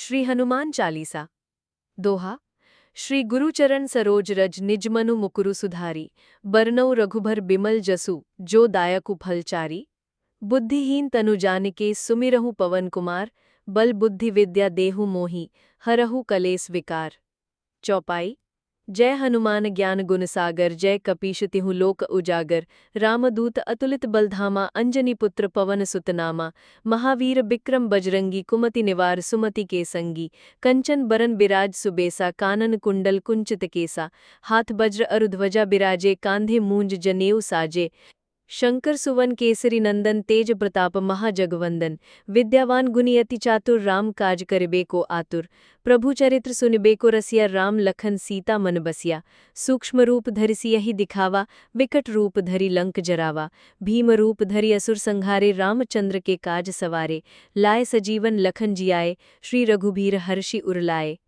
श्री हनुमान चालीसा। दोहा। श्री गुरुचरण सरोज रज निजमनु मुकुरु सुधारी, बरनऊ रघुबर बिमल जसु जो दायकु फलचारी। बुद्धिहीन तनु जानिके सुमिरहु पवन कुमार, बल बुद्धि विद्या देहु मोहि, हरहु कलेस विकार। चौपाई। जय हनुमान ज्ञान गुण सागर, जय कपीश तिहु लोक उजागर। रामदूत अतुलित बलधामा, अंजनी पुत्र पवन सुत नामा। महावीर बिक्रम बजरंगी, कुमति निवार सुमति के संगी। कंचन बरन बिराज सुबेसा, कानन कुंडल कुंचित केसा। हाथ वज्र अरुध्वजा बिराजे, कांधे मूंज जनेऊ साजे। शंकर सुवन केसरी नंदन, तेज प्रताप महाजगवंदन। विद्यावान गुणी अति चातुर, राम काज करिबे को आतुर। प्रभु चरित्र सुनिबे को रसिया, राम लखन सीता मन बसिया। सूक्ष्म रूप धरि सियहि दिखावा, विकट रूप धरि लंक जरावा। भीम रूप धरि असुर संहारे, रामचंद्र के काज सवारे। लाए सजीवन लखन जियाए, श्री रघुबीर हर्षि उर लाए।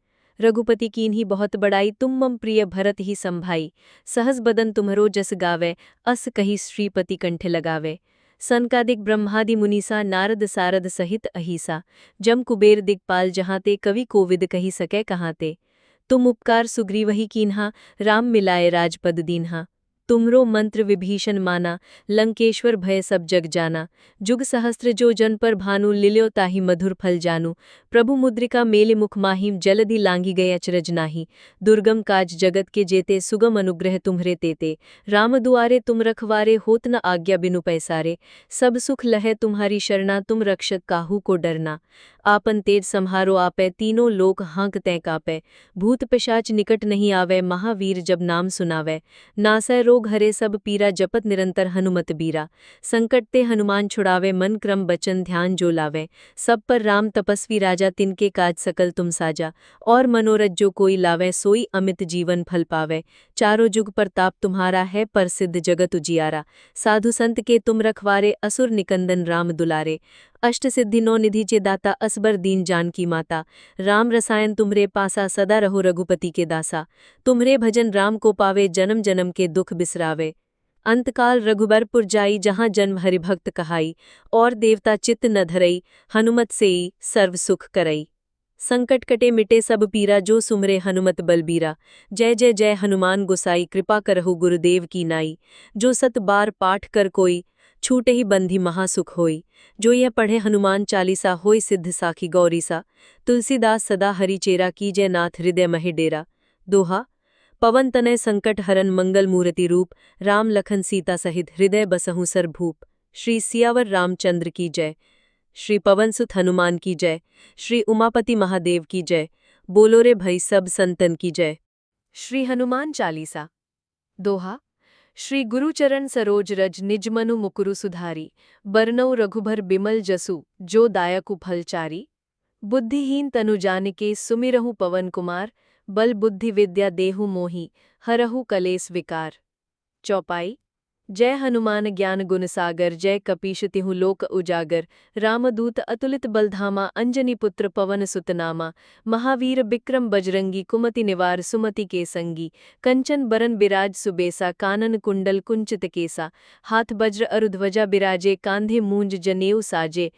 रघुपति कीन्ही बहुत बड़ाई, तुम मम प्रिय भरत ही संभाई। सहस बदन तुम्हरो जस गावे, अस कही श्रीपति कंठ लगावे। सनकादिक ब्रह्मादि मुनीसा, नारद सारद सहित अहिसा। जम कुबेर दिगपाल जहाँ ते, कवि कोविद कही सकै कहाँ ते। तुम उपकार सुग्रीवहि कीन्हा, राम मिलाए राजपद दीन्हा। तुमरो मंत्र विभीषण माना, लंकेश्वर भय सब जग जाना। जुग सहस्त्र जो जन पर भानु, लिल्यो ताहि मधुर फल जानू। प्रभु मुद्रिका मेलि मुख माहिम, जलधि लांघि गए अचरज नाही। दुर्गम काज जगत के जेते, सुगम अनुग्रह तुम्हरे तेते। राम दुआरे तुम रखवारे, होत न आज्ञा बिनु पैसारे। सब सुख लहै तुम्हारी शरणा, तुम रक्षक काहू को डरना। आपन तेज सम्हारो आपै, तीनों लोक हाँकतै कापै। भूत पिशाच निकट नहीं आवै, महावीर जब नाम सुनावै। नासै रोग हरे सब पीरा, जपत निरंतर हनुमत बीरा। संकट ते हनुमान छुड़ावे, मन क्रम बचन ध्यान जो लावे। सब पर राम तपस्वी राजा, तिनके काज सकल तुम साजा। और मनोरथ जो कोई लावे, सोई अमित जीवन फल पावे। चारों जुग प्रताप तुम्हारा है, प्रसिद्ध जगत उजियारा। साधु संत के तुम रखवारे, असुर निकंदन राम दुलारे। अष्ट सिद्धि नौ निधि चे दाता, असबर दीन जानकी माता। राम रसायन तुमरे पासा, सदा रहो रघुपति के दासा। तुम्हरे भजन राम को पावे, जन्म जन्म के दुख बिसरावे। अंतकाल रघुबरपुर जाई, जहाँ जन्म हरिभक्त कहाई। और देवता चित्त न धरई, हनुमत सेई सर्व सुख करई। संकट कटे मिटे सब पीरा, जो सुमरे हनुमत बलबीरा। जय जय जय हनुमान गोसाई, कृपा करहु गुरुदेव की नाई। जो सत बार पाठ कर कोई, छूटे ही बंधी महासुख होई। जो यह पढ़े हनुमान चालीसा, होय सिद्ध साखी गौरीसा। तुलसीदास सदा हरि चेरा, कीजय नाथ हृदय महि डेरा। दोहा। पवन तनय संकट हरन, मंगल मूर्ति रूप। राम लखन सीता सहित, हृदय बसहु सरभूप। श्री सियावर रामचंद्र की जय। श्री पवन सुत हनुमान की जय। श्री उमापति महादेव की जय। बोलो रे भई सब संतन की जय। श्री हनुमान चालीसा। दोहा। श्री गुरुचरण सरोज रज निजमनु मुकुरु सुधारी, बरनऊ रघुबर बिमल जसु जो दायकु फलचारी। बुद्धिहीन तनु जानिके सुमिरहु पवन कुमार, बल बुद्धि विद्या देहु मोहि, हरहु कलेस विकार। चौपाई। जय हनुमान ज्ञान गुण सागर, जय कपीश तिहु लोक उजागर। रामदूत अतुलित बलधामा, अंजनी पुत्र पवन सुत नामा। महावीर बिक्रम बजरंगी, कुमति निवार सुमति के संगी। कंचन बरन बिराज सुबेसा, कानन कुंडल कुंचित केसा। हाथ वज्र अरुध्वजा बिराजे, कांधे मूंज जनेऊ साजे।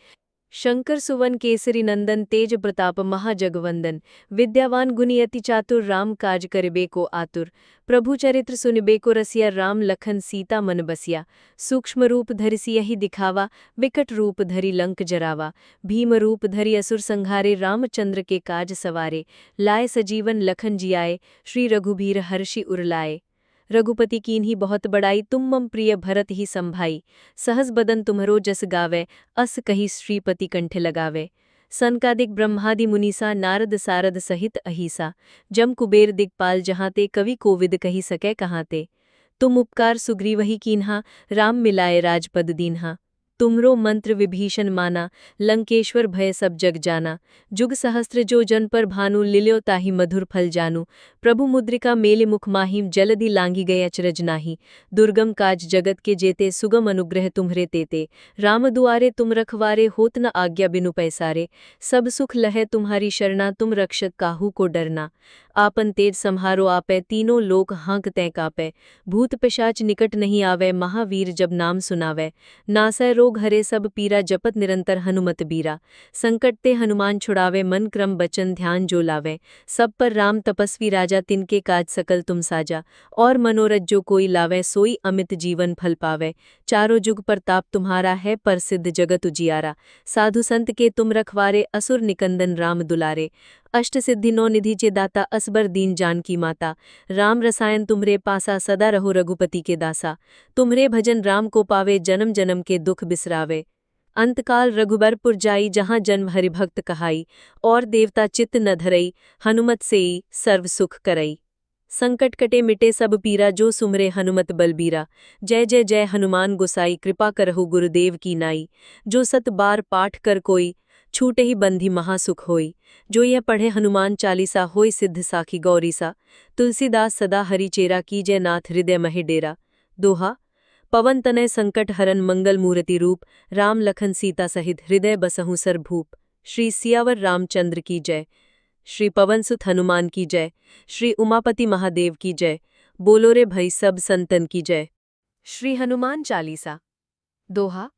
शंकर सुवन केसरी नंदन, तेज प्रताप महाजगवंदन। विद्यावान गुणी अति चातुर, राम काज करिबे को आतुर। प्रभु चरित्र सुनिबे को रसिया, राम लखन सीता मन बसिया। सूक्ष्म रूप धरि सियहि दिखावा, विकट रूप धरि लंक जरावा। भीम रूप धरि असुर संहारे, रामचंद्र के काज सवारे। लाए सजीवन लखन जियाए, श्री रघुबीर हर्षि उर लाए। रघुपति कीन्ही बहुत बड़ाई, तुम मम प्रिय भरत ही संभाई। सहस बदन तुम्हरो जस गावे, अस कही श्रीपति कंठ लगावे। सनकादिक ब्रह्मादि मुनीसा, नारद सारद सहित अहिसा। जम कुबेर दिगपाल जहाँ ते, कवि कोविद कही सकै कहाँ ते। तुम उपकार सुग्रीवहि कीन्हा, राम मिलाए राजपद दीन्हा। तुमरो मंत्र विभीषण माना, लंकेश्वर भय सब जग जाना। जुग सहस्त्र जो जन पर भानु, लिल्यो ताहि मधुर फल जानू। प्रभु मुद्रिका मेलि मुख माहिम, जलधि लांघि गए अचरज नाही। दुर्गम काज जगत के जेते, सुगम अनुग्रह तुम्हरे तेते। राम दुआरे तुम रखवारे, होत न आज्ञा बिनु पैसारे। सब सुख लहै तुम्हारी शरणा, तुम रक्षक काहू को डरना। आपन तेज सम्हारो आपै, तीनों लोक हाँक तैं कापै। भूत पिशाच निकट नहीं आवै, महावीर जब नाम सुनावै। नासै रोग हरे सब पीरा, जपत निरंतर हनुमत बीरा। संकट ते हनुमान छुड़ावे, मन क्रम बचन ध्यान जो लावै। सब पर राम तपस्वी राजा, तिनके काज सकल तुम साजा। और मनोरथ जो कोई लावै, सोई अमित जीवन फल पावै। चारों जुग प्रताप तुम्हारा है, प्रसिद्ध जगत उजियारा। साधु संत के तुम रखवारे, असुर निकंदन राम दुलारे। अष्ट सिद्धि नौ निधि चे दाता, असबर दीन जानकी माता। राम रसायन तुम्हरे पासा, सदा रहो रघुपति के दासा। तुम्हरे भजन राम को पावे, जन्म जन्म के दुख बिसरावे। अंतकाल रघुबरपुर जाई, जहाँ जन्म हरिभक्त कहाई। और देवता चित्त न धरई, हनुमत सेई सर्व सुख करई। संकट कटे मिटे सब पीरा, जो सुमरे हनुमत बलबीरा। जय जय जय हनुमान गोसाई, कृपा करहु गुरुदेव की नाई। जो सत बार पाठ कर कोई, छूटे ही बंधी महासुख होई। जो यह पढ़े हनुमान चालीसा, होय सिद्ध साखी गौरीसा। तुलसीदास सदा हरि चेरा, कीजय नाथ हृदय महि डेरा। दोहा। पवन तनय संकट हरन, मंगल मूर्ति रूप। राम लखन सीता सहित, हृदय बसहु सरभूप। श्री सियावर रामचंद्र की जय। श्री पवनसुत हनुमान की जय। श्री उमापति महादेव की जय। बोलो रे भई सब संतन की जय। श्री हनुमान चालीसा। दोहा।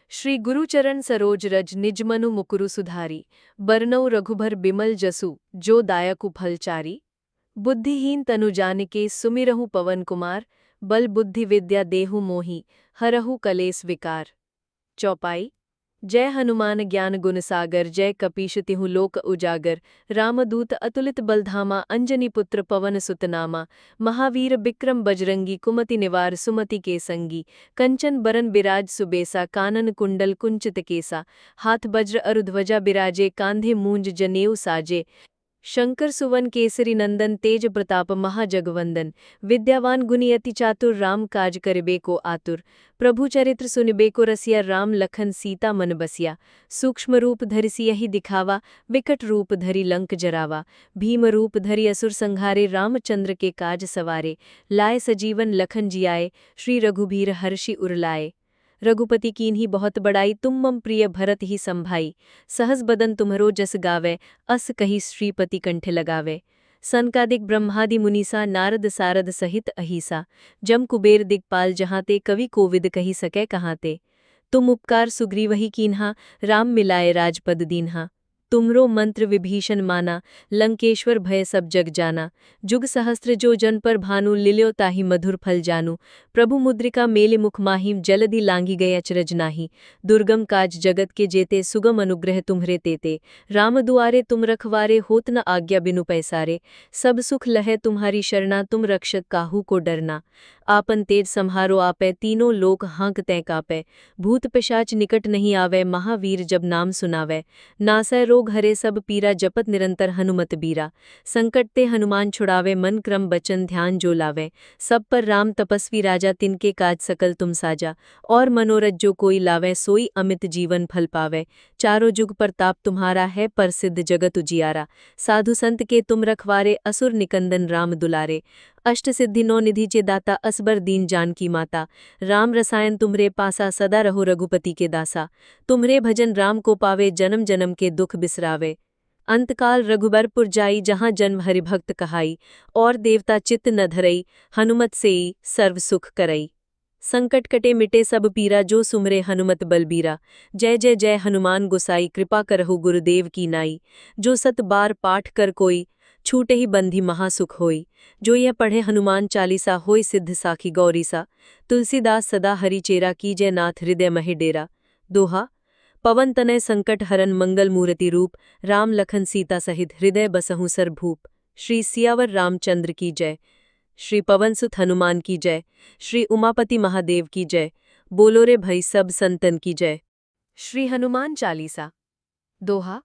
श्री गुरुचरण सरोज रज, निजमनु मुकुरु सुधारी। बरनउँ रघुबर बिमल जसु, जो दायकु फलचारी। बुद्धिहीन तनु जानिके, सुमिरहु पवन कुमार। बल बुद्धि विद्या देहु मोहि, हरहु कलेस विकार। चौपाई। जय हनुमान ज्ञान गुण सागर, जय कपीश तिहु लोक उजागर। रामदूत अतुलित बलधामा, अंजनी पुत्र पवन सुत नामा। महावीर बिक्रम बजरंगी, कुमति निवार सुमति के संगी। कंचन बरन बिराज सुबेसा, कानन कुंडल कुंचित केसा। हाथ वज्र अरुध्वजा बिराजे, कांधे मूंज जनेऊ साजे। शंकर सुवन केसरी नंदन, तेज प्रताप महाजगवंदन। विद्यावान गुणी अति चातुर, राम काज करिबे को आतुर। प्रभु चरित्र सुनिबे को रसिया, राम लखन सीता मन बसिया। सूक्ष्म रूप धरि सियहि दिखावा, विकट रूप धरि लंक जरावा। भीम रूप धरि असुर संहारे, रामचंद्र के काज सवारे। लाए सजीवन लखन जियाए, श्री रघुबीर हर्षि उर लाए। रघुपति कीन्ही बहुत बड़ाई, तुम मम प्रिय भरत ही संभाई। सहस बदन तुम्हरो जस गावै, अस कही श्रीपति कंठ लगावै। सनकादिक ब्रह्मादि मुनीसा, नारद सारद सहित अहीसा। जम कुबेर दिगपाल जहाँ ते, कवि कोविद कही सकै कहाँ ते। तुम उपकार सुग्रीवहि कीन्हा, राम मिलाए राजपद दीन्हा। तुमरो मंत्र विभीषण माना, लंकेश्वर भय सब जग जाना। जुग सहस्त्र जो जन पर भानु, लिल्यो ताहि मधुर फल जानू। प्रभु मुद्रिका मेलि मुख माहि, जलधि लांघि गए अचरज नाही। दुर्गम काज जगत के जेते, सुगम अनुग्रह तुम्हरे तेते। राम दुआरे तुम रखवारे, होत न आज्ञा बिनु पैसारे। सब सुख लहै तुम्हारी शरणा, तुम रक्षक काहू को डरना। आपन तेज सम्हारो आपै, तीनों लोक हाँक तैं कापै। भूत पिशाच निकट नहीं आवै, महावीर जब नाम सुनावै। नासै रोग हरे सब पीरा, जपत निरंतर हनुमत बीरा। संकट ते हनुमान छुड़ावे, मन क्रम बचन ध्यान जो लावै। सब पर राम तपस्वी राजा, तिनके काज सकल तुम साजा। और मनोरथ जो कोई लावै, सोई अमित जीवन फल पावै। चारों जुग प्रताप तुम्हारा है, प्रसिद्ध जगत उजियारा। साधु संत के तुम रखवारे, असुर निकंदन राम दुलारे। अष्ट सिद्धि नौ निधि चे दाता, असबर दीन जानकी माता। राम रसायन तुम्हरे पासा, सदा रहो रघुपति के दासा। तुम्हरे भजन राम को पावे, जन्म जन्म के दुख बिसरावे। अंतकाल रघुबरपुर जाई, जहाँ जन्म हरिभक्त कहाई। और देवता चित्त न धरई, हनुमत सेई सर्व सुख करई। संकट कटे मिटे सब पीरा, जो सुमरे हनुमत बलबीरा। जय जय जय हनुमान गोसाई, कृपा करहु गुरुदेव की नाई। जो सत बार पाठ कर कोई, छूटे ही बंधी महासुख होई। जो यह पढ़े हनुमान चालीसा, होय सिद्ध साखी गौरीसा। तुलसीदास सदा हरि चेरा, कीजय नाथ हृदय महि डेरा। दोहा। पवन तनय संकट हरन, मंगल मूर्ति रूप। राम लखन सीता सहित, हृदय बसहु सरभूप। श्री सियावर रामचंद्र की जय। श्री पवनसुत हनुमान की जय। श्री उमापति महादेव की जय। बोलो रे भई सब संतन की जय। श्री हनुमान चालीसा। दोहा।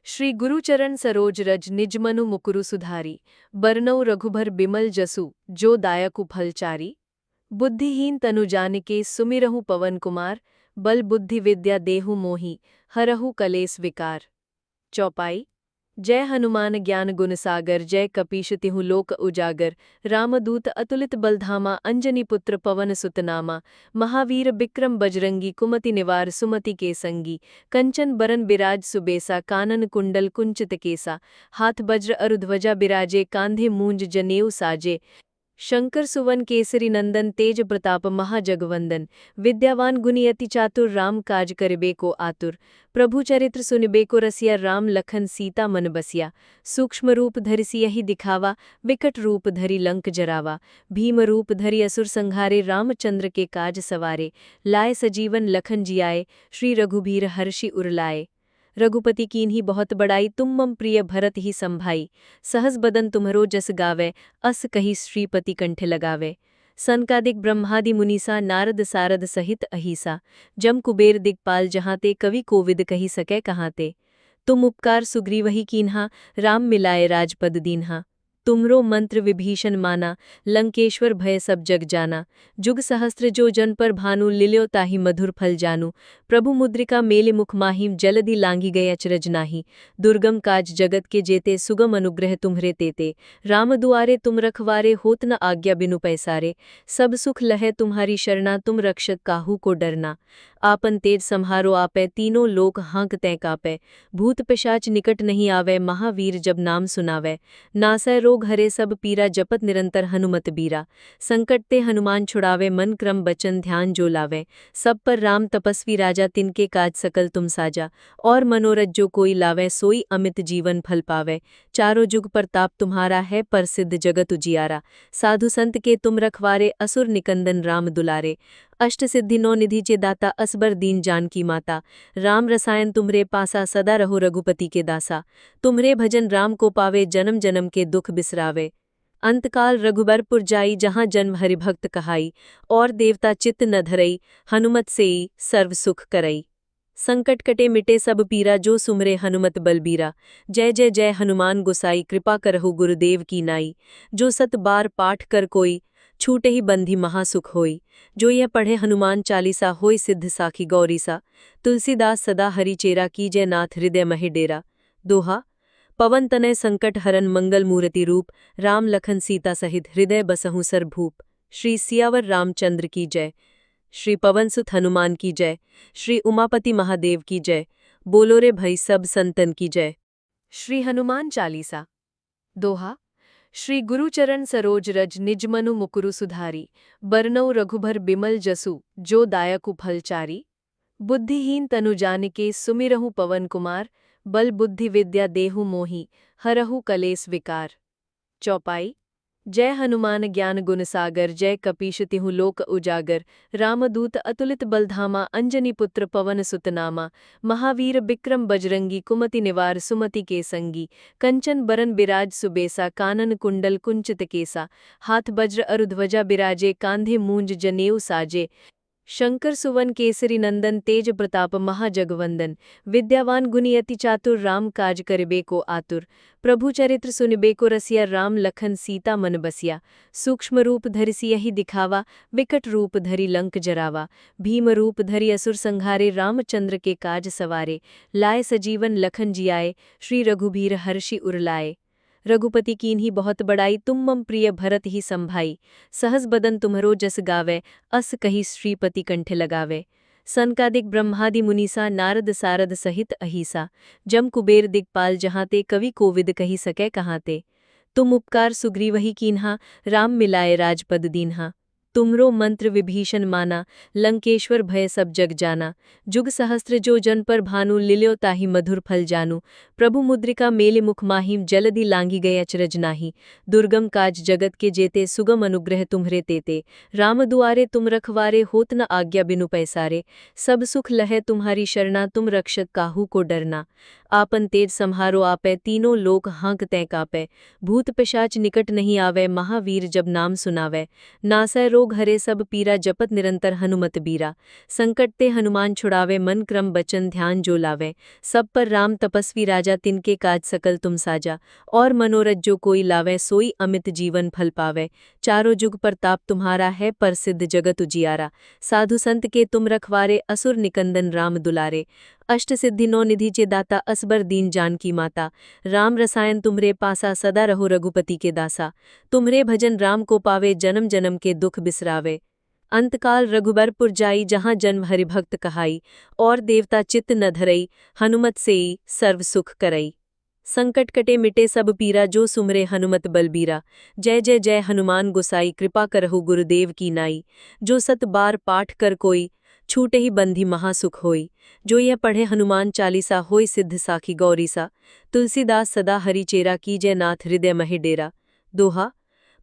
श्री गुरुचरण सरोज रज, निजमनु मुकुरु सुधारी। बरनउँ रघुबर बिमल जसु, जो दायकु फलचारी। बुद्धिहीन तनु जानिके, सुमिरहु पवन कुमार। बल बुद्धि विद्या देहु मोहि, हरहु कलेस विकार। चौपाई। जय हनुमान ज्ञान गुण सागर जय कपीश तिहु लोक उजागर रामदूत अतुलित बलधामा अंजनी पुत्र पवन सुतनामा महावीर बिक्रम बजरंगी कुमति निवार सुमति के संगी कंचन बरन बिराज सुबेसा कानन कुंडल कुंचित केसा हाथ वज्र अरुध्वजा बिराजे कांधे मूंज जनेऊ साजे शंकर सुवन केसरी नंदन तेज प्रताप महाजगवंदन विद्यावान गुणी अति चातुर राम काज करिबे को आतुर प्रभु चरित्र सुनिबे को रसिया राम लखन सीता मन बसिया सूक्ष्म रूप धरि सियहि दिखावा विकट रूप धरि लंक जरावा भीम रूप धरि असुर संहारे रामचंद्र के काज सवारे लाए सजीवन लखन जियाए श्री रघुबीर हर्षि उरलाए रघुपति कीन्ही बहुत बड़ाई तुम मम प्रिय भरत ही संभाई सहस बदन तुम्हरो जस गावे अस कही श्रीपति कंठ लगावे सनकादिक ब्रह्मादि मुनीसा नारद सारद सहित अहिसा जम कुबेर दिगपाल जहाँ ते कवि कोविद कही सकै कहाँ ते तुम उपकार सुग्रीवहि कीन्हा राम मिलाए राजपद दीन्हा तुमरो मंत्र विभीषण माना लंकेश्वर भय सब जग जाना जुग सहस्त्र जो जन पर भानु लिल्यो ताहि मधुर फल जानू प्रभु मुद्रिका मेलि मुख माहिम जलधि लांघि गए अचरज नाही दुर्गम काज जगत के जेते सुगम अनुग्रह तुम्हरे तेते राम दुआरे तुम रखवारे होत न आज्ञा बिनु पैसारे सब सुख लहै तुम्हारी शरणा तुम रक्षक काहू को डरना आपन तेज सम्हारो आपै तीनों लोक हाँकतै कापै भूत पिशाच निकट नहीं आवे महावीर जब नाम सुनावै नासै रोग हरे सब पीरा जपत निरंतर हनुमत बीरा संकट ते हनुमान छुड़ावे मन क्रम बचन ध्यान जो लावे सब पर राम तपस्वी राजा तिनके काज सकल तुम साजा और मनोरथ जो कोई लावे सोई अमित जीवन फल पावे चारों जुग प्रताप तुम्हारा है प्रसिद्ध जगत उजियारा साधु संत के तुम रखवारे असुर निकंदन राम दुलारे अष्ट सिद्धि नौ निधि चे दाता असबर दीन जान की माता राम रसायन तुम्हरे पासा सदा रहो रघुपति के दासा तुम्हरे भजन राम को पावे जन्म जन्म के दुख बिसरावे अंतकाल रघुबरपुर जाई जहाँ जन्म हरिभक्त कहाई और देवता चित्त न धरई हनुमत सेई सर्व सुख करई संकट कटे मिटे सब पीरा जो सुमरे हनुमत बलबीरा जय जय जय हनुमान गोसाई कृपा करहु गुरुदेव की नाई जो सत बार पाठ कर कोई छूटे ही बंधी महासुख होई जो यह पढ़े हनुमान चालीसा होई सिद्ध साखी गौरीसा तुलसीदास सदा हरि चेरा कीजय नाथ हृदय महि डेरा दोहा पवन तनय संकट हरन मंगल मूर्ति रूप राम लखन सीता सहित हृदय बसहु सरभूप श्री सियावर रामचंद्र की जय श्री पवनसुत हनुमान की जय श्री उमापति महादेव की जय बोलो रे भई सब संतन की जय। श्री हनुमान चालीसा दोहा श्री गुरुचरण सरोज रज निजमनु मुकुरु सुधारी बरनऊ रघुबर बिमल जसु जो दायकु फलचारी बुद्धिहीन तनु जानिके सुमिरहु पवन कुमार बल बुद्धि विद्या देहु मोहि हरहु कलेस विकार। चौपाई जय हनुमान ज्ञान गुण सागर जय कपीश तिहु लोक उजागर रामदूत अतुलित बलधामा अंजनी पुत्र पवन सुतनामा महावीर बिक्रम बजरंगी कुमति निवार सुमति के संगी कंचन बरन बिराज सुबेसा कानन कुंडल कुंचित केसा हाथ वज्र अरुध्वजा बिराजे कांधे मूंज जनेऊ साजे शंकर सुवन केसरी नंदन तेज प्रताप महाजगवंदन विद्यावान गुणी अति चातुर राम काज करिबे को आतुर प्रभु चरित्र सुनिबे को रसिया राम लखन सीता मन बसिया सूक्ष्म रूप धरि सियहि दिखावा विकट रूप धरि लंक जरावा भीम रूप धरि असुर संहारे रामचंद्र के काज सवारे लाए सजीवन लखन जियाए श्री रघुबीर हर्षि उरलाए रघुपति कीन्ही बहुत बड़ाई तुम मम प्रिय भरत ही संभाई सहस बदन तुम्हरो जस गावे अस कही श्रीपति कंठ लगावे सनकादिक ब्रह्मादि मुनीसा नारद सारद सहित अहिसा जम कुबेर दिगपाल जहाँ ते कवि कोविद कही सकै कहाँ ते तुम उपकार सुग्रीवहि कीन्हा राम मिलाए राजपद दीन्हा तुमरो मंत्र विभीषण माना लंकेश्वर भय सब जग जाना जुग सहस्त्र जो जन पर भानु लिल्यो ताहि मधुर फल जानू प्रभु मुद्रिका मेलि मुख माहिम जलधि लांघि गए अचरज नाही दुर्गम काज जगत के जेते सुगम अनुग्रह तुम्हरे तेते राम दुआरे तुम रखवारे होत न आज्ञा बिनु पैसारे सब सुख लहै तुम्हारी शरणा तुम रक्षक काहू को डरना आपन तेज सम्हारो आपै तीनों लोक हाँकतै कापै भूत पिशाच निकट नहीं आवे महावीर जब नाम सुनावै नासै रोग हरे सब पीरा जपत निरंतर हनुमत बीरा संकट ते हनुमान छुड़ावे मन क्रम बचन ध्यान जो लावे सब पर राम तपस्वी राजा तिनके काज सकल तुम साजा और मनोरथ जो कोई लावे सोई अमित जीवन फल पावे चारों जुग प्रताप तुम्हारा है प्रसिद्ध जगत उजियारा। साधु संत के तुम रखवारे असुर निकंदन राम दुलारे। अष्ट सिद्धि नौ निधि चे दाता असबर दीन जानकी माता। राम रसायन तुमरे पासा सदा रहो रघुपति के दासा। तुम्हरे भजन राम को पावे जन्म जन्म के दुख बिसरावे। अंतकाल रघुबरपुर जाई जहाँ जन्म हरिभक्त कहाई। और देवता चित्त न धरई हनुमत सेई सर्व सुख करई। संकट कटे मिटे सब पीरा जो सुमरे हनुमत बलबीरा। जय जय जय हनुमान गोसाई कृपा करहु गुरुदेव की नाई। जो सत बार पाठ कर कोई छूटे ही बंधी महासुख होई। जो यह पढ़े हनुमान चालीसा होई सिद्ध साखी गौरीसा। तुलसीदास सदा हरि चेरा कीजय नाथ हृदय महि डेरा। दोहा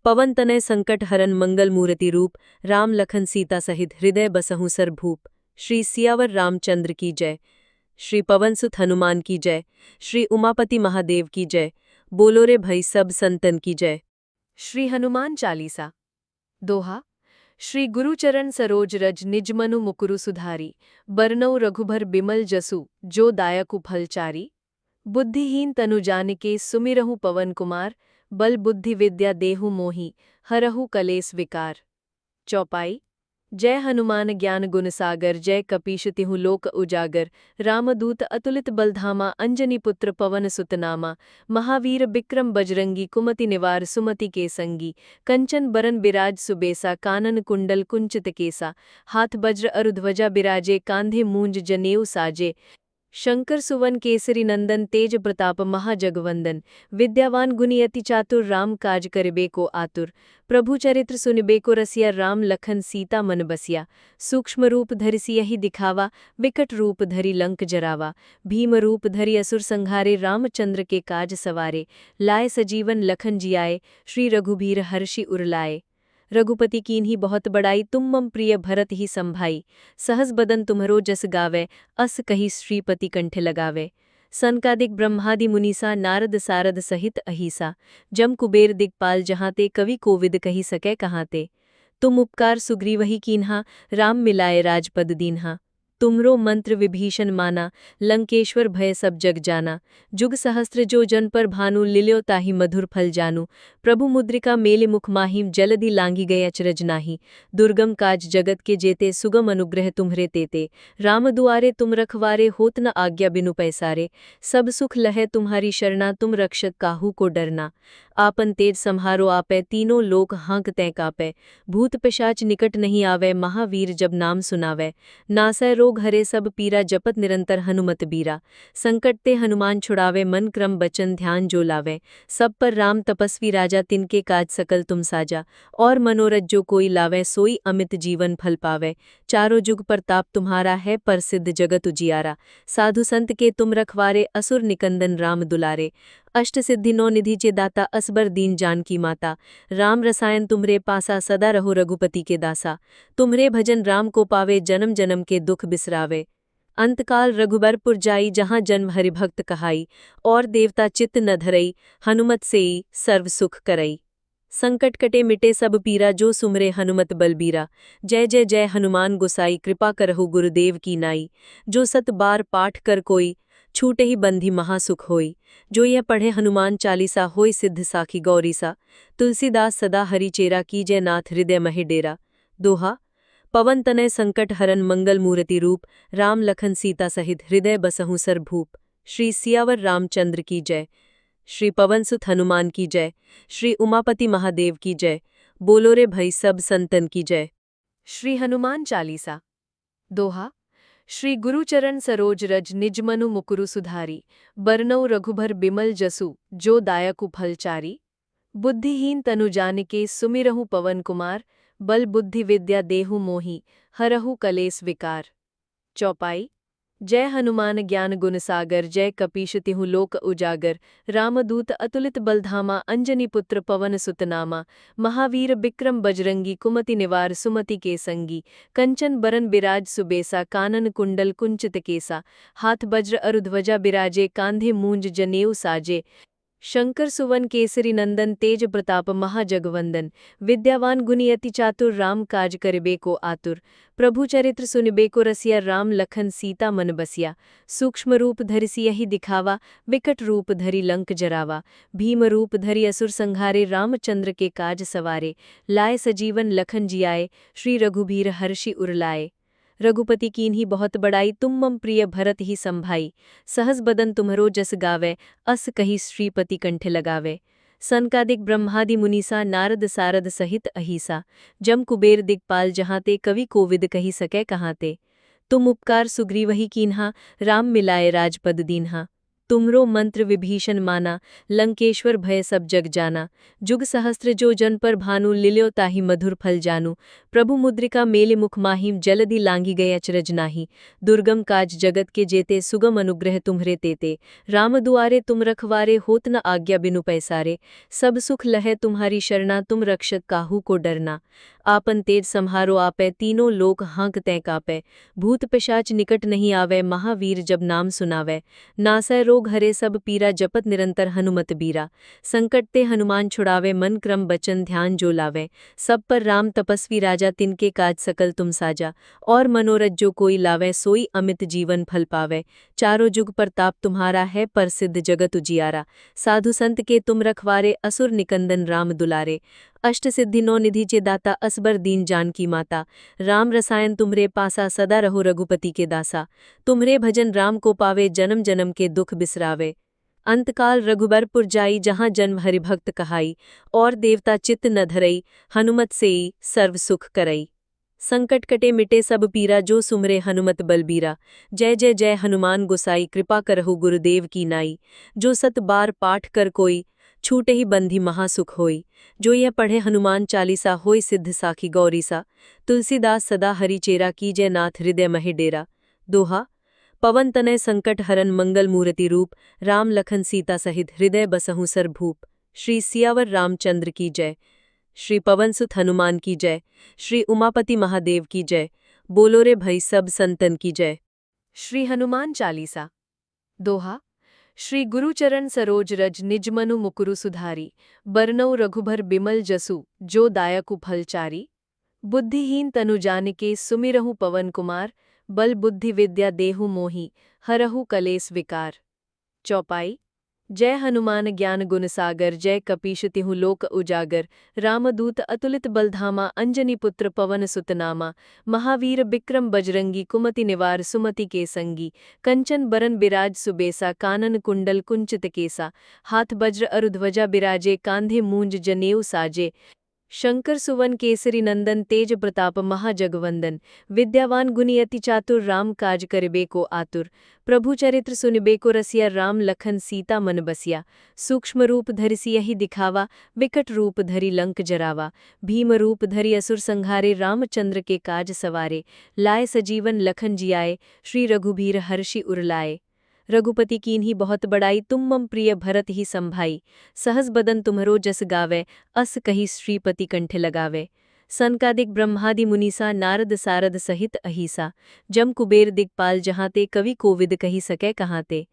पवन तनय संकट हरन मंगल मूर्ति रूप। राम लखन सीता सहित हृदय बसहु सरभूप। श्री सियावर रामचंद्र की जय। श्री पवनसुत हनुमान की जय। श्री उमापति महादेव की जय। बोलो रे भई सब संतन की जय। श्री हनुमान चालीसा। दोहा श्री गुरुचरण सरोज रज निजमनु मुकुरु सुधारी। बरनउँ रघुबर बिमल जसु जो दायकु फलचारी। बुद्धिहीन तनु जानिके सुमिरहु पवन कुमार। बल बुद्धि विद्या देहु मोहि हरहु कलेस विकार। चौपाई। जय हनुमान ज्ञान गुण सागर जय कपीश तिहु लोक उजागर। रामदूत अतुलित बलधामा अंजनी पुत्र पवन सुत नामा। महावीर बिक्रम बजरंगी कुमति निवार सुमति के संगी। कंचन बरन बिराज सुबेसा कानन कुंडल कुंचित केसा। हाथ वज्र अरुध्वजा बिराजे कांधे मूंज जनेऊ साजे। शंकर सुवन केसरी नंदन तेज प्रताप महाजगवंदन। विद्यावान गुणी अति चातुर राम काज करिबे को आतुर। प्रभु चरित्र सुनिबे को रसिया राम लखन सीता मन बसिया। सूक्ष्म रूप धरि सियहि दिखावा विकट रूप धरि लंक जरावा। भीम रूप धरि असुर संहारे रामचंद्र के काज सवारे। लाए सजीवन लखन जियाए श्री रघुबीर हर्षि उरलाए। रघुपति कीन्ही बहुत बड़ाई तुम मम प्रिय भरत ही संभाई। सहस बदन तुम्हरो जस गावे अस कही श्रीपति कंठ लगावे। सनकादिक ब्रह्मादि मुनीसा नारद सारद सहित अहिसा। जम कुबेर दिक्पाल जहाँ ते कवि कोविद कही सकै कहाँ ते। तुम उपकार सुग्रीवहि कीन्हा राम मिलाए राजपद दीन्हा। तुमरो मंत्र विभीषण माना लंकेश्वर भय सब जग जाना। जुग सहस्त्र जो जन पर भानु लिल्यो ताहि मधुर फल जानू। प्रभु मुद्रिका मेलि मुख माहिम जलधि लांघि गए अचरज नाही। दुर्गम काज जगत के जेते सुगम अनुग्रह तुम्हरे तेते। राम दुआरे तुम रखवारे होत न आज्ञा बिनु पैसारे। सब सुख लहै तुम्हारी शरणा तुम रक्षक काहू को डरना। आपन तेज सम्हारो आपै तीनों लोक हाँकते कापै। भूत पिशाच निकट नहीं आवे महावीर जब नाम सुनावै। नासै रोग हरे सब पीरा जपत निरंतर हनुमत बीरा। संकट ते हनुमान छुड़ावे मन क्रम बचन ध्यान जो लावे। सब पर राम तपस्वी राजा तिनके काज सकल तुम साजा। और मनोरथ जो कोई लावे सोई अमित जीवन फल पावे। चारों जुग प्रताप तुम्हारा है प्रसिद्ध जगत उजियारा। साधु संत के तुम रखवारे असुर निकंदन राम दुलारे। अष्ट सिद्धि नौ निधि चे दाता असबर दीन जानकी माता। राम रसायन तुमरे पासा सदा रहो रघुपति के दासा। तुम्हरे भजन राम को पावे जन्म जन्म के दुख बिसरावे। अंतकाल रघुबरपुर जाई जहाँ जन्म हरिभक्त कहाई। और देवता चित्त न धरई हनुमत सेई सर्व सुख करई। संकट कटे मिटे सब पीरा जो सुमरे हनुमत बलबीरा। जय जय जय हनुमान गोसाई कृपा करहु गुरुदेव की नाई। जो सत बार पाठ कर कोई छूटे ही बंधी महासुख होई। जो यह पढ़े हनुमान चालीसा होई सिद्ध साखी गौरीसा। तुलसीदास सदा हरि चेरा कीजय नाथ हृदय महि डेरा। दोहा पवन तनय संकट हरन मंगल मूर्ति रूप। राम लखन सीता सहित हृदय बसहु सरभूप। श्री सियावर रामचंद्र की जय। श्री पवनसुत हनुमान की जय। श्री उमापति महादेव की जय। बोलो रे भई सब संतन की जय। श्री हनुमान चालीसा। दोहा श्री गुरुचरण सरोज रज निजमनु मुकुरु सुधारी। बरनउँ रघुबर बिमल जसु जो दायकु फलचारी। बुद्धिहीन तनु जानिके सुमिरहु पवन कुमार। बल बुद्धि विद्या देहु मोहि हरहु कलेस विकार। चौपाई। जय हनुमान ज्ञान गुण सागर जय कपीश तिहु लोक उजागर। रामदूत अतुलित बलधामा अंजनी पुत्र पवन सुत नामा। महावीर बिक्रम बजरंगी कुमति निवार सुमति के संगी। कंचन बरन बिराज सुबेसा कानन कुंडल कुंचित केसा। हाथ वज्र अरुध्वजा बिराजे कांधे मूंज जनेऊ साजे। शंकर सुवन केसरी नंदन तेज प्रताप महाजगवंदन विद्यावान गुणी अति चातुर राम काज करिबे को आतुर प्रभु चरित्र सुनिबे को रसिया राम लखन सीता मन बसिया सूक्ष्म रूप धरि सियहि दिखावा विकट रूप धरि लंक जरावा भीम रूप धरि असुर संहारे रामचंद्र के काज सवारे लाए सजीवन लखन जियाए श्री रघुबीर हर्षि उरलाए रघुपति कीन्ही बहुत बड़ाई तुम मम प्रिय भरत ही संभाई सहस बदन तुम्हरो जस गावे अस कही श्रीपति कंठ लगावे सनकादिक ब्रह्मादि मुनीसा नारद सारद सहित अहिसा जम कुबेर दिग्पाल जहाँ ते कवि कोविद कही सकै कहाँ ते तुम उपकार सुग्रीवहि कीन्हा राम मिलाए राजपद दीन्हा तुमरो मंत्र विभीषण माना लंकेश्वर भय सब जग जाना जुग सहस्त्र जो जन पर भानु लिल्यो ताहि मधुर फल जानू प्रभु मुद्रिका मेलि मुख माहिम जलधि लांघी गए अचरज नाही दुर्गम काज जगत के जेते सुगम अनुग्रह तुम्हरे तेते राम दुआरे तुम रखवारे होत न आज्ञा बिनु पैसारे सब सुख लहै तुम्हारी शरणा तुम रक्षक काहू को डरना आपन तेज सम्हारो आपै तीनों लोक हाँकते कापै भूत पिशाच निकट नहीं आवे महावीर जब नाम सुनावै नासै रोग हरे सब पीरा जपत निरंतर हनुमत बीरा संकट ते हनुमान छुड़ावे मन क्रम बचन ध्यान जो लावे सब पर राम तपस्वी राजा तिनके काज सकल तुम साजा और मनोरथ जो कोई लावे सोई अमित जीवन फल पावे चारों जुग प्रताप तुम्हारा है प्रसिद्ध जगत उजियारा साधु संत के तुम रखवारे असुर निकंदन राम दुलारे अष्ट सिद्धि नौ निधि चे दाता असबर दीन जान की माता राम रसायन तुमरे पासा सदा रहो रघुपति के दासा तुम्हरे भजन राम को पावे जन्म जन्म के दुख बिसरावे अंतकाल रघुबरपुर जाई जहाँ जन्म हरिभक्त कहाई और देवता चित्त न धरई हनुमत सेई सर्व सुख करई संकट कटे मिटे सब पीरा जो सुमरे हनुमत बलबीरा जय जय जय हनुमान गोसाई कृपा करहु गुरुदेव की नाई जो सत बार पाठ कर कोई छूटे ही बंधी महासुख होई जो यह पढ़े हनुमान चालीसा होई सिद्ध साखी गौरीसा तुलसीदास सदा हरि चेरा कीजय नाथ हृदय महि डेरा दोहा पवन तनय संकट हरन मंगल मूर्ति रूप राम लखन सीता सहित हृदय बसहु सरभूप श्री सियावर रामचंद्र की जय श्री पवन सुत हनुमान की जय श्री उमापति महादेव की जय बोलो रे भई सब संतन की जय। श्री हनुमान चालीसा दोहा श्री गुरुचरण सरोज रज निजमनु मुकुरु सुधारी बरनऊ रघुबर बिमल जसु जो दायकु फलचारी बुद्धिहीन तनु जानिके सुमिरहु पवन कुमार बल बुद्धि विद्या देहु मोहि हरहु कलेस विकार। चौपाई जय हनुमान ज्ञान गुण सागर जय कपीश तिहु लोक उजागर रामदूत अतुलित बलधामा अंजनी पुत्र पवन सुतनामा महावीर बिक्रम बजरंगी कुमति निवार सुमति के संगी कंचन बरन बिराज सुबेसा कानन कुंडल कुंचित केसा हाथ वज्र अरुध्वजा बिराजे कांधे मूंज जनेऊ साजे शंकर सुवन केसरी नंदन तेज प्रताप महाजगवंदन विद्यावान गुणी अति चातुर राम काज करिबे को आतुर प्रभु चरित्र सुनिबे को रसिया राम लखन सीता मन बसिया सूक्ष्म रूप धरि सियहि दिखावा विकट रूप धरि लंक जरावा भीम रूप धरि असुर संहारे रामचंद्र के काज सवारे लाए सजीवन लखन जियाए श्री रघुबीर हर्षि उरलाए रघुपति कीन्ही बहुत बड़ाई तुम मम प्रिय भरत ही संभाई सहस बदन तुम्हरो जस गावे अस कही श्रीपति कंठ लगावे सनकादिक ब्रह्मादि मुनीसा नारद सारद सहित अहिसा जम कुबेर दिग्पाल जहाँ ते कवि कोविद कही सकै कहाँ ते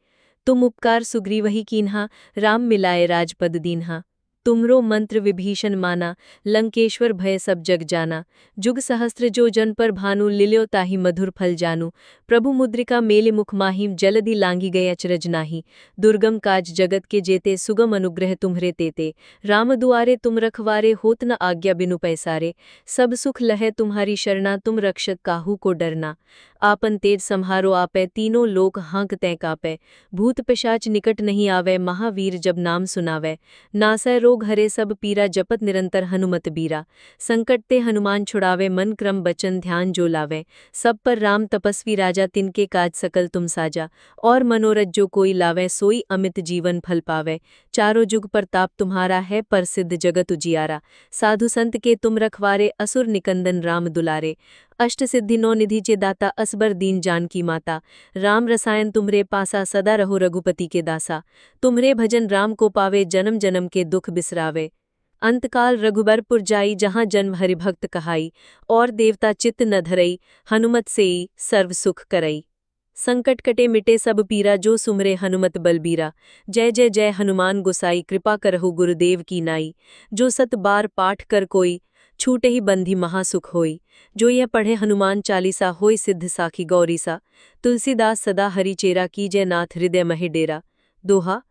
तुम उपकार सुग्रीवहि कीन्हा राम मिलाए राजपद दीन्हा तुमरो मंत्र विभीषण माना लंकेश्वर भय सब जग जाना जुग सहस्त्र जो जन पर भानु लिल्यो ताहि मधुर फल जानू प्रभु मुद्रिका मेलि मुख माहिम जलधि लांघी गए अचरज नाही दुर्गम काज जगत के जेते सुगम अनुग्रह तुम्हरे तेते राम दुआरे तुम रखवारे होत न आज्ञा बिनु पैसारे सब सुख लहै तुम्हारी शरणा तुम रक्षक काहू को डरना आपन तेज सम्हारो आपै तीनों लोक हाँकते कापै भूत पिशाच निकट नहीं आवे महावीर जब नाम सुनावै नासै रोग हरे सब पीरा जपत निरंतर हनुमत बीरा संकट ते हनुमान छुड़ावे मन क्रम बचन ध्यान जो लावे सब पर राम तपस्वी राजा तिनके काज सकल तुम साजा और मनोरथ जो कोई लावे सोई अमित जीवन फल पावे चारों जुग प्रताप तुम्हारा है प्रसिद्ध जगत उजियारा साधु संत के तुम रखवारे असुर निकंदन राम दुलारे अष्ट सिद्धि नौ निधि चे दाता असबर दीन जान की माता राम रसायन तुमरे पासा सदा रहो रघुपति के दासा तुम्हरे भजन राम को पावे जन्म जन्म के दुख बिसरावे अंतकाल रघुबरपुर जाई जहाँ जन्म हरिभक्त कहाई और देवता चित्त न धरई हनुमत सेई सर्व सुख करई संकट कटे मिटे सब पीरा जो सुमरे हनुमत बलबीरा। जय जय जय हनुमान गोसाई कृपा करहु गुरुदेव की नाई। जो सत बार पाठ कर कोई छूटे ही बंधी महासुख होई। जो यह पढ़े हनुमान चालीसा होय सिद्ध साखी गौरीसा। तुलसीदास सदा हरि चेरा कीजय नाथ हृदय महि डेरा। दोहा।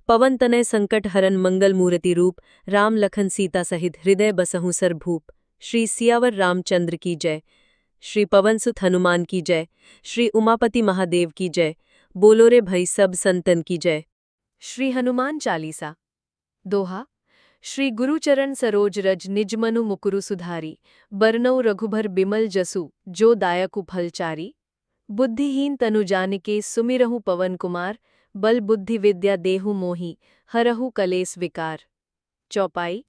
पवन तनय संकट हरन मंगल मूर्ति रूप। राम लखन सीता सहित हृदय बसहु सरभूप। श्री सियावर रामचंद्र की जय। श्री पवनसुत हनुमान की जय। श्री उमापति महादेव की जय। बोलो रे भई सब संतन की जय। श्री हनुमान चालीसा। दोहा। श्री गुरुचरण सरोज रज निजमनु मुकुरु सुधारी। बरनउँ रघुबर बिमल जसु जो दायकु फलचारी। बुद्धिहीन तनु जानिके सुमिरहु पवन कुमार। बल बुद्धि विद्या देहु मोहि हरहु कलेस विकार। चौपाई।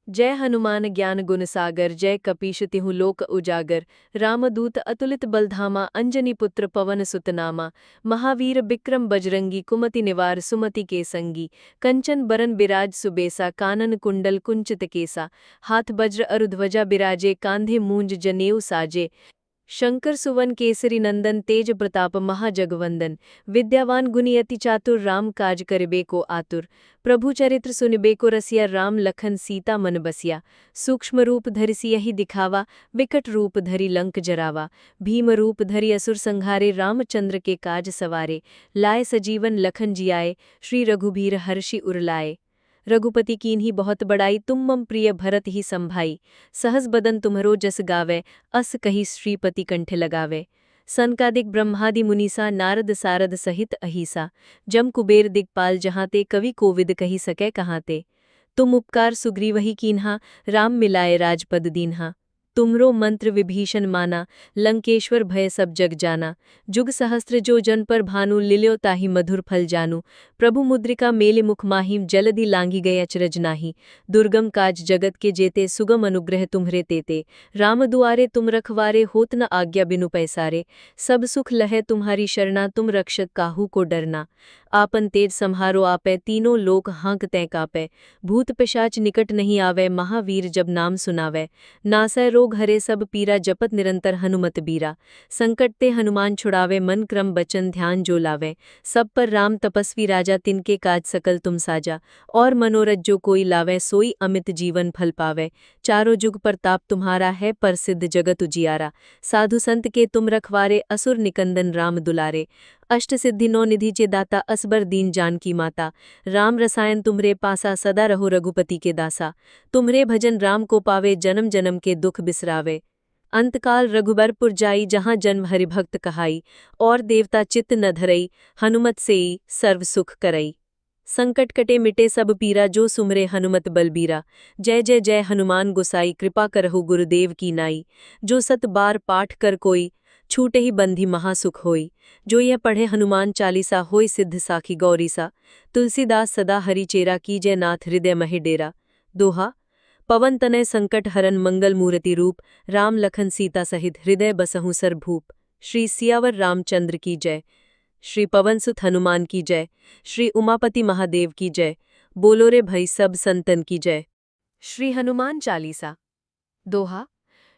जय हनुमान ज्ञान गुण सागर जय कपीश तिहु लोक उजागर। रामदूत अतुलित बलधामा अंजनी पुत्र पवन सुत नामा। महावीर बिक्रम बजरंगी कुमति निवार सुमति के संगी। कंचन बरन बिराज सुबेसा कानन कुंडल कुंचित केसा। हाथ वज्र अरुध्वजा बिराजे कांधे मूंज जनेऊ साजे। शंकर सुवन केसरी नंदन तेज प्रताप महाजगवंदन। विद्यावान गुणी अति चातुर राम काज करिबे को आतुर। प्रभु चरित्र सुनिबे को रसिया राम लखन सीता मन बसिया। सूक्ष्म रूप धरि सियहि दिखावा विकट रूप धरि लंक जरावा। भीम रूप धरि असुर संहारे रामचंद्र के काज सवारे। लाए सजीवन लखन जियाए श्री रघुबीर हर्षि उरलाए। रघुपति कीन्ही बहुत बड़ाई तुम मम प्रिय भरत ही संभाई। सहस बदन तुम्हरो जस गावे अस कही श्रीपति कंठ लगावे। सनकादिक ब्रह्मादि मुनीसा नारद सारद सहित अहिसा। जम कुबेर दिगपाल जहाँ ते कवि कोविद कही सकै कहाँ ते। तुम उपकार सुग्रीवहि कीन्हा राम मिलाए राजपद दीन्हा। तुमरो मंत्र विभीषण माना लंकेश्वर भय सब जग जाना। जुग सहस्त्र जो जन पर भानु लिल्यो ताहि मधुर फल जानू। प्रभु मुद्रिका मेलि मुख माहिम जलधि लांघि गए अचरज नाही। दुर्गम काज जगत के जेते सुगम अनुग्रह तुम्हरे तेते। राम दुआरे तुम रखवारे होत न आज्ञा बिनु पैसारे। सब सुख लहै तुम्हारी शरणा तुम रक्षक काहू को डरना। आपन तेज सम्हारो आपै तीनों लोक हाँकतै कापै। भूत पिशाच निकट नहीं आवै महावीर जब नाम सुनावै। नासै रोग हरे सब पीरा जपत निरंतर हनुमत बीरा। संकट ते हनुमान छुड़ावे मन क्रम बचन ध्यान जो लावे। सब पर राम तपस्वी राजा तिनके काज सकल तुम साजा। और मनोरथ जो कोई लावे सोई अमित जीवन फल पावे। चारों जुग प्रताप तुम्हारा है प्रसिद्ध जगत उजियारा। साधु संत के तुम रखवारे असुर निकंदन राम दुलारे। अष्ट सिद्धि नौ निधि चे दाता असबर दीन जानकी माता। राम रसायन तुमरे पासा सदा रहो रघुपति के दासा। तुम्हरे भजन राम को पावे जन्म जन्म के दुख बिसरावे। अंतकाल रघुबरपुर जाई जहाँ जन्म हरिभक्त कहाई। और देवता चित्त न धरई हनुमत सेई सर्व सुख करई। संकट कटे मिटे सब पीरा जो सुमरे हनुमत बलबीरा। जय जय जय हनुमान गोसाई कृपा करहु गुरुदेव की नाई। जो सत बार पाठ कर कोई छूटे ही बंधी महासुख होई। जो यह पढ़े हनुमान चालीसा होय सिद्ध साखी गौरीसा। तुलसीदास सदा हरि चेरा कीजय नाथ हृदय महि डेरा। दोहा। पवन तनय संकट हरन मंगल मूर्ति रूप। राम लखन सीता सहित हृदय बसहु सरभूप। श्री सियावर रामचंद्र की जय। श्री पवनसुत हनुमान की जय। श्री उमापति महादेव की जय। बोलो रे भई सब संतन की जय। श्री हनुमान चालीसा। दोहा।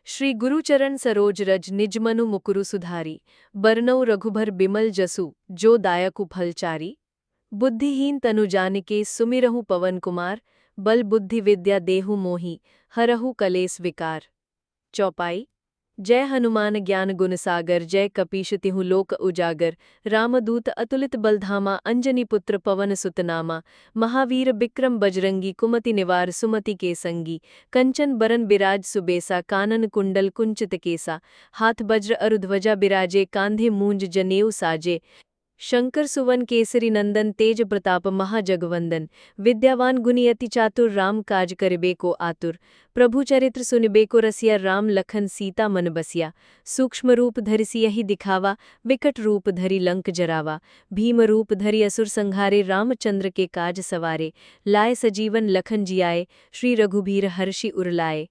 श्री गुरुचरण सरोज रज निजमनु मुकुरु सुधारी। बरनउँ रघुबर बिमल जसु जो दायकु फलचारी। बुद्धिहीन तनु जानिके सुमिरहु पवन कुमार। बल बुद्धि विद्या देहु मोहि हरहु कलेस विकार। चौपाई। जय हनुमान ज्ञान गुण सागर जय कपीश तिहु लोक उजागर। रामदूत अतुलित बलधामा अंजनी पुत्र पवन सुत नामा। महावीर बिक्रम बजरंगी कुमति निवार सुमति के संगी। कंचन बरन बिराज सुबेसा कानन कुंडल कुंचित केसा। हाथ वज्र अरुध्वजा बिराजे कांधे मूंज जनेऊ साजे। शंकर सुवन केसरी नंदन तेज प्रताप महाजगवंदन। विद्यावान गुणी अति चातुर राम काज करिबे को आतुर। प्रभु चरित्र सुनिबे को रसिया राम लखन सीता मन बसिया। सूक्ष्म रूप धरि सियहि दिखावा विकट रूप धरि लंक जरावा। भीम रूप धरि असुर संहारे रामचंद्र के काज सवारे। लाए सजीवन लखन जियाए श्री रघुबीर हर्षि उरलाए।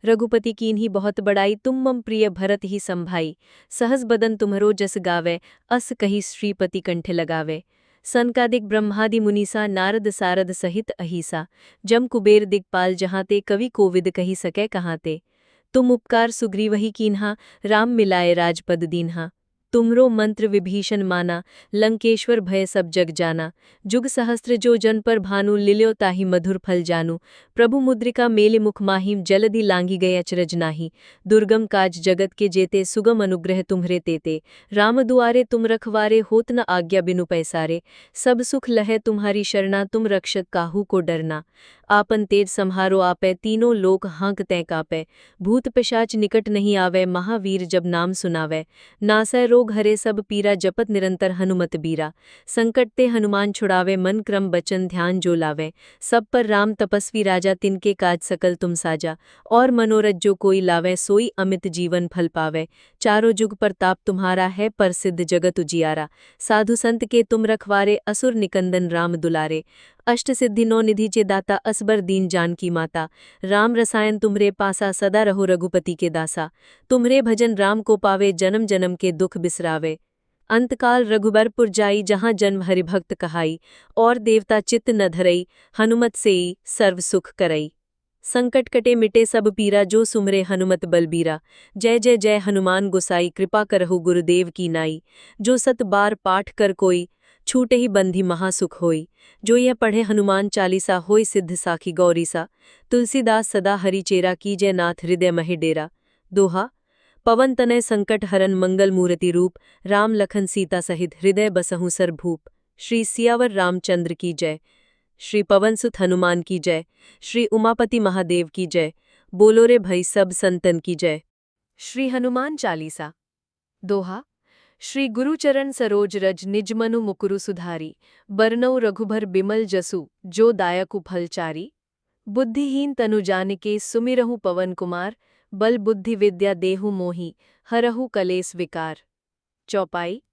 रघुपति कीन्ही बहुत बड़ाई तुम मम प्रिय भरत ही संभाई। सहस बदन तुम्हरो जस गावे अस कही श्रीपति कंठ लगावे। सनकादिक ब्रह्मादि मुनीसा नारद सारद सहित अहिसा। जम कुबेर दिगपाल जहाँ ते कवि कोविद कही सकै कहाँ ते। तुम उपकार सुग्रीवहि कीन्हा राम मिलाए राजपद दीन्हा। तुमरो मंत्र विभीषण माना, लंकेश्वर भय सब जग जाना। जुग सहस्त्र जो जन पर भानु, लिल्यो ताहि मधुर फल जानू। प्रभु मुद्रिका मेलि मुख माहिम, जलधि लांघि गए अचरज नाही। दुर्गम काज जगत के जेते, सुगम अनुग्रह तुम्हरे तेते। राम दुआरे तुम रखवारे, होत न आज्ञा बिनु पैसारे। सब सुख लहै तुम्हारी शरणा, तुम रक्षक काहू को डरना। आपन तेज सम्हारो आपै, तीनों लोक हाँक तैं कापै। भूत पिशाच निकट नहीं आवै, महावीर जब नाम सुनावै। नासै रोग हरे सब पीरा, जपत निरंतर हनुमत बीरा। संकट ते हनुमान छुड़ावे, मन क्रम बचन ध्यान जो लावै। सब पर राम तपस्वी राजा, तिनके काज सकल तुम साजा। और मनोरथ जो कोई लावै, सोई अमित जीवन फल पावै। चारों जुग प्रताप तुम्हारा है, प्रसिद्ध जगत उजियारा। साधु संत के तुम रखवारे, असुर निकंदन राम दुलारे। अष्ट सिद्धि नौ निधि चे दाता, असबर दीन जानकी माता। राम रसायन तुम्हरे पासा, सदा रहो रघुपति के दासा। तुम्हरे भजन राम को पावे, जन्म जन्म के दुख बिसरावे। अंतकाल रघुबरपुर जाई, जहाँ जन्म हरिभक्त कहाई। और देवता चित्त न धरई, हनुमत सेई सर्व सुख करई। संकट कटे मिटे सब पीरा, जो सुमरे हनुमत बलबीरा। जय जय जय हनुमान गोसाई, कृपा करहु गुरुदेव की नाई। जो सत बार पाठ कर कोई, छूटे ही बंधी महासुख होई। जो यह पढ़े हनुमान चालीसा, होय सिद्ध साखी गौरीसा। तुलसीदास सदा हरि चेरा, कीजय नाथ हृदय महि डेरा। दोहा। पवन तनय संकट हरन, मंगल मूर्ति रूप। राम लखन सीता सहित, हृदय बसहु सरभूप। श्री सियावर रामचंद्र की जय। श्री पवनसुत हनुमान की जय। श्री उमापति महादेव की जय। बोलो रे भई सब संतन की जय। श्री हनुमान चालीसा। दोहा। श्री गुरुचरण सरोज रज, निज मनु मुकुरु सुधारी। बरनउँ रघुबर बिमल जसु, जो दायकु फलचारी। बुद्धिहीन तनु जानिके, सुमिरहु पवन कुमार। बल बुद्धि विद्या देहु मोहि, हरहु कलेस विकार। चौपाई।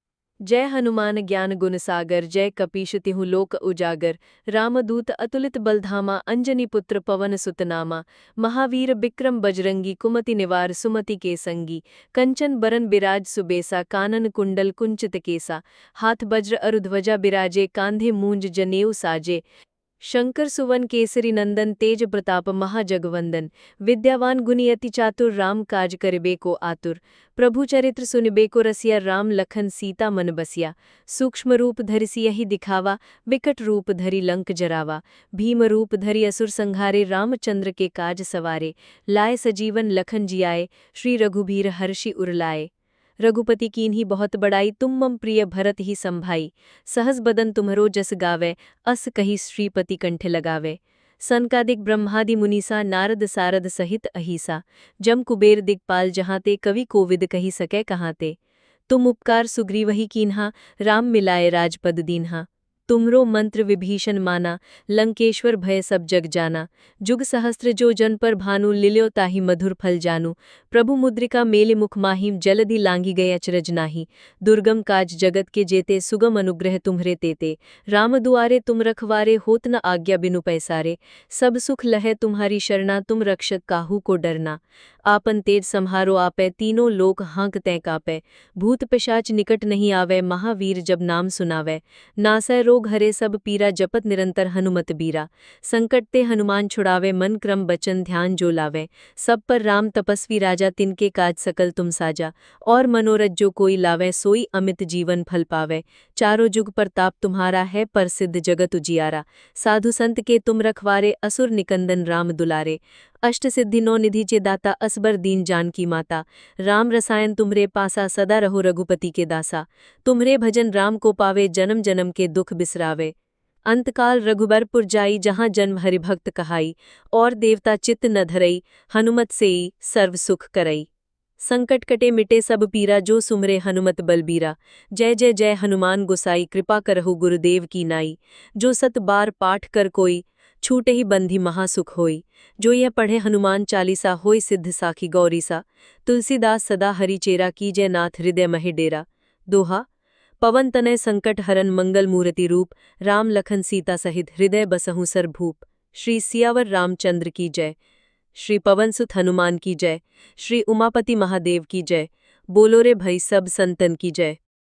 जय हनुमान ज्ञान गुण सागर, जय कपीश तिहु लोक उजागर। रामदूत अतुलित बलधामा, अंजनी पुत्र पवन सुत नामा। महावीर बिक्रम बजरंगी, कुमति निवार सुमति के संगी। कंचन बरन बिराज सुबेसा, कानन कुंडल कुंचित केसा। हाथ वज्र अरुध्वजा बिराजे, कांधे मूंज जनेऊ साजे। शंकर सुवन केसरी नंदन, तेज प्रताप महाजगवंदन। विद्यावान गुणी अति चातुर, राम काज करिबे को आतुर। प्रभु चरित्र सुनिबे को रसिया, राम लखन सीता मन बसिया। सूक्ष्म रूप धरि सियहि दिखावा, विकट रूप धरि लंक जरावा। भीम रूप धरि असुर संहारे, रामचंद्र के काज सवारे। लाए सजीवन लखन जियाए, श्री रघुबीर हर्षि उर लाए। रघुपति कीन्ही बहुत बड़ाई, तुम मम प्रिय भरत ही संभाई। सहस बदन तुम्हरो जस गावे, अस कही श्रीपति कंठ लगावे। सनकादिक ब्रह्मादि मुनीसा, नारद सारद सहित अहिसा। जम कुबेर दिक्पाल जहाँते, कवि कोविद कही सकै कहाँते। तुम उपकार सुग्रीवहि कीन्हा, राम मिलाए राजपद दीन्हा। तुमरो मंत्र विभीषण माना, लंकेश्वर भय सब जग जाना। जुग सहस्त्र जो जन पर भानु, लिल्यो ताहि मधुर फल जानू। प्रभु मुद्रिका मेलि मुख माहिम, जलधि लांघि गए अचरज नाही। दुर्गम काज जगत के जेते, सुगम अनुग्रह तुम्हरे तेते। राम दुआरे तुम रखवारे, होत न आज्ञा बिनु पैसारे। सब सुख लहै तुम्हारी शरणा, तुम रक्षक काहू को डरना। आपन तेज सम्हारो आपै, तीनों लोक हाँक तैं कापै। भूत पिशाच निकट नहीं आवै, महावीर जब नाम सुनावै। नासै रोग हरे सब पीरा, जपत निरंतर हनुमत बीरा। संकट ते हनुमान छुड़ावे, मन क्रम बचन ध्यान जो लावै। सब पर राम तपस्वी राजा, तिनके काज सकल तुम साजा। और मनोरथ जो कोई लावै, सोई अमित जीवन फल पावै। चारों जुग प्रताप तुम्हारा है, प्रसिद्ध जगत उजियारा। साधु संत के तुम रखवारे, असुर निकंदन राम दुलारे। अष्ट सिद्धि नौ निधि चे दाता, असबर दीन जानकी माता। राम रसायन तुम्हरे पासा, सदा रहो रघुपति के दासा। तुम्हरे भजन राम को पावे, जन्म जन्म के दुख बिसरावे। अंतकाल रघुबरपुर जाई, जहाँ जन्म हरिभक्त कहाई। और देवता चित्त न धरई, हनुमत सेई सर्व सुख करई। संकट कटे मिटे सब पीरा, जो सुमरे हनुमत बलबीरा। जय जय जय हनुमान गोसाई, कृपा करहु गुरुदेव की नाई। जो सत बार पाठ कर कोई, छूटे ही बंधी महासुख होई। जो यह पढ़े हनुमान चालीसा, होय सिद्ध साखी गौरीसा। तुलसीदास सदा हरि चेरा, कीजय नाथ हृदय महि डेरा। दोहा। पवन तनय संकट हरन, मंगल मूर्ति रूप। राम लखन सीता सहित, हृदय बसहु सरभूप। श्री सियावर रामचंद्र की जय। श्री पवनसुत हनुमान की जय। श्री उमापति महादेव की जय। बोलो रे भई सब संतन की जय।